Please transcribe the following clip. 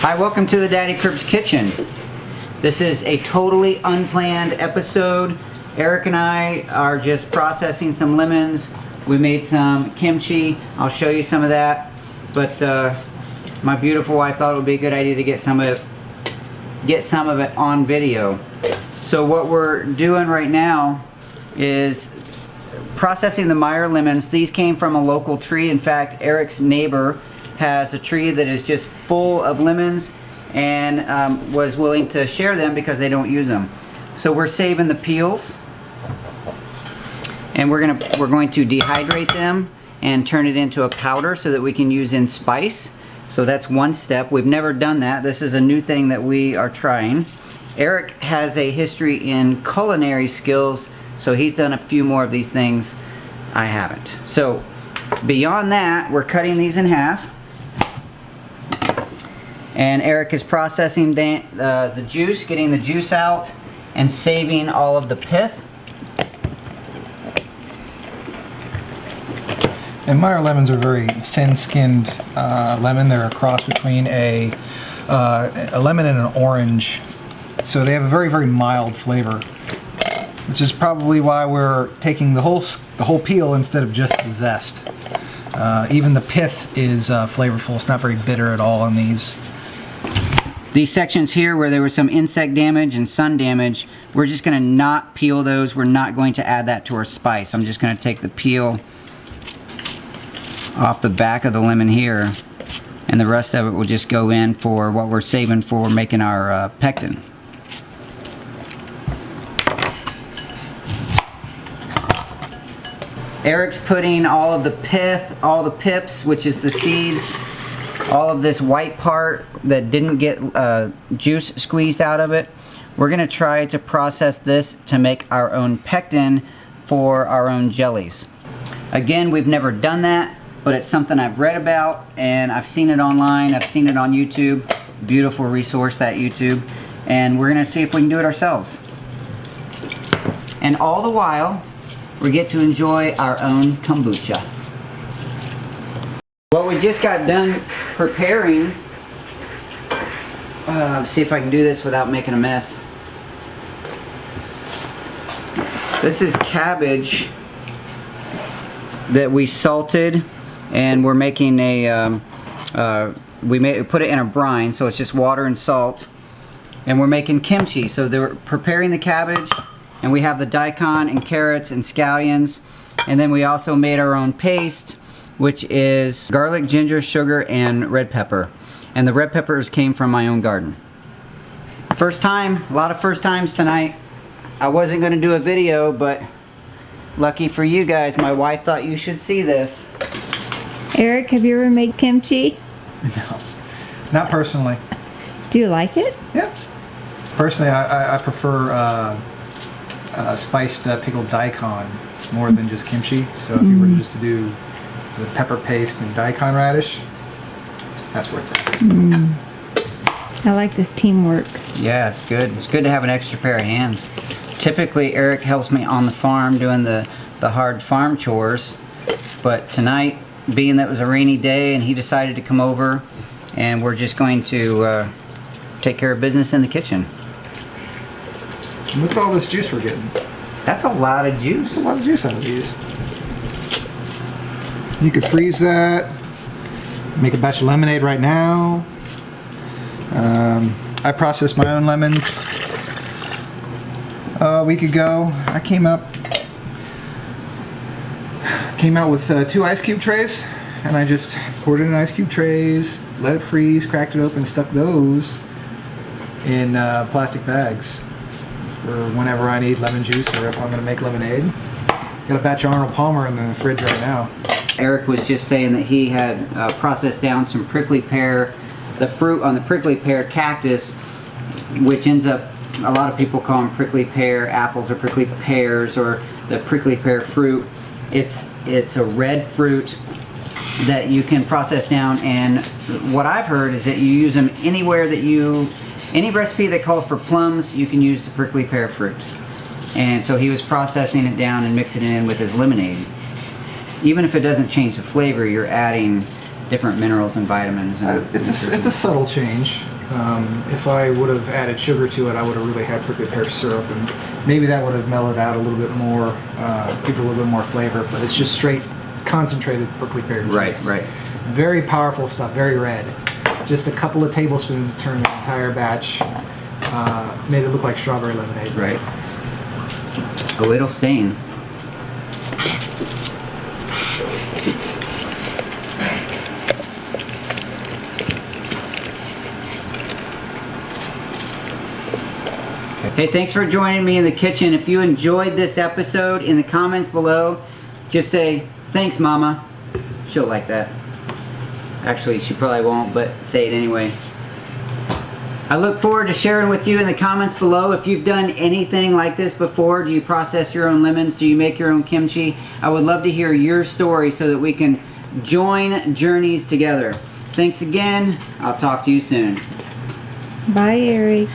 Hi, welcome to the Daddykirbs Kitchen. This is a totally unplanned episode. Eric and I are just processing some lemons. We made some kimchi. I'll show you some of that. But my beautiful wife thought it would be a good idea to get some of it on video. So what we're doing right now is processing the Meyer lemons. These came from a local tree. In fact, Eric's neighbor has a tree that is just full of lemons and was willing to share them because they don't use them. So we're saving the peels, and we're going to dehydrate them and turn it into a powder so that we can use in spice. So that's one step. We've never done that. This is a new thing that we are trying. Eric has a history in culinary skills, so he's done a few more of these things. I haven't. So beyond that, we're cutting these in half. And Eric is processing the juice, getting the juice out, and saving all of the pith. And Meyer lemons are very thin-skinned lemon. They're a cross between a lemon and an orange. So they have a very, very mild flavor, which is probably why we're taking the whole peel instead of just the zest. Even the pith is flavorful. It's not very bitter at all on these. These sections here where there was some insect damage and sun damage, we're just going to not peel those. We're not going to add that to our spice. I'm just going to take the peel off the back of the lemon here, and the rest of it will just go in for what we're saving for making our pectin. Eric's putting all of the pith, all the pips, which is the seeds, all of this white part that didn't get juice squeezed out of it. We're going to try to process this to make our own pectin for our own jellies. Again, we've never done that, but it's something I've read about, and I've seen it online, I've seen it on YouTube. Beautiful resource, that YouTube. And we're going to see if we can do it ourselves. And all the while, we get to enjoy our own kombucha. What we just got done preparing, see if I can do this without making a mess. This is cabbage that we salted, and we're making a, we put it in a brine, so it's just water and salt. And we're making kimchi, so they're preparing the cabbage, and we have the daikon and carrots and scallions. And then we also made our own paste, which is garlic, ginger, sugar, and red pepper. And the red peppers came from my own garden. First time, a lot of first times tonight. I wasn't going to do a video, but lucky for you guys, my wife thought you should see this. Eric, have you ever made kimchi? No, not personally. Do you like it? Yeah. Personally, I prefer spiced pickled daikon more than just kimchi. So if you were just to do the pepper paste and daikon radish, that's where it's at. I like this teamwork. Yeah, it's good. It's good to have an extra pair of hands. Typically, Eric helps me on the farm doing the hard farm chores. But tonight, being that it was a rainy day and he decided to come over, and we're just going to take care of business in the kitchen. Look at all this juice we're getting. That's a lot of juice. There's a lot of juice out of these. You could freeze that, make a batch of lemonade right now. I processed my own lemons a week ago. I came out with 2 ice cube trays, and I just poured it in ice cube trays, let it freeze, cracked it open, stuck those in plastic bags for whenever I need lemon juice or if I'm going to make lemonade. Got a batch of Arnold Palmer in the fridge right now. Eric was just saying that he had processed down some prickly pear, the fruit on the prickly pear cactus, which ends up, a lot of people call them prickly pear apples or prickly pears or the prickly pear fruit. It's a red fruit that you can process down, and what I've heard is that you use them anywhere that any recipe that calls for plums, you can use the prickly pear fruit. And so he was processing it down and mixing it in with his lemonade. Even if it doesn't change the flavor, you're adding different minerals and vitamins. And it's a subtle change. If I would have added sugar to it, I would have really had prickly pear syrup, and maybe that would have mellowed out a little bit more, give it a little bit more flavor. But it's just straight concentrated prickly pear juice. Right, right. Very powerful stuff, very red. Just a couple of tablespoons turned the entire batch, made it look like strawberry lemonade. Right. Oh, it'll stain. Hey, thanks for joining me in the kitchen. If you enjoyed this episode, in the comments below, just say, thanks, Mama. She'll like that. Actually, she probably won't, but say it anyway. I look forward to sharing with you in the comments below if you've done anything like this before. Do you process your own lemons? Do you make your own kimchi? I would love to hear your story so that we can join journeys together. Thanks again. I'll talk to you soon. Bye, Eric.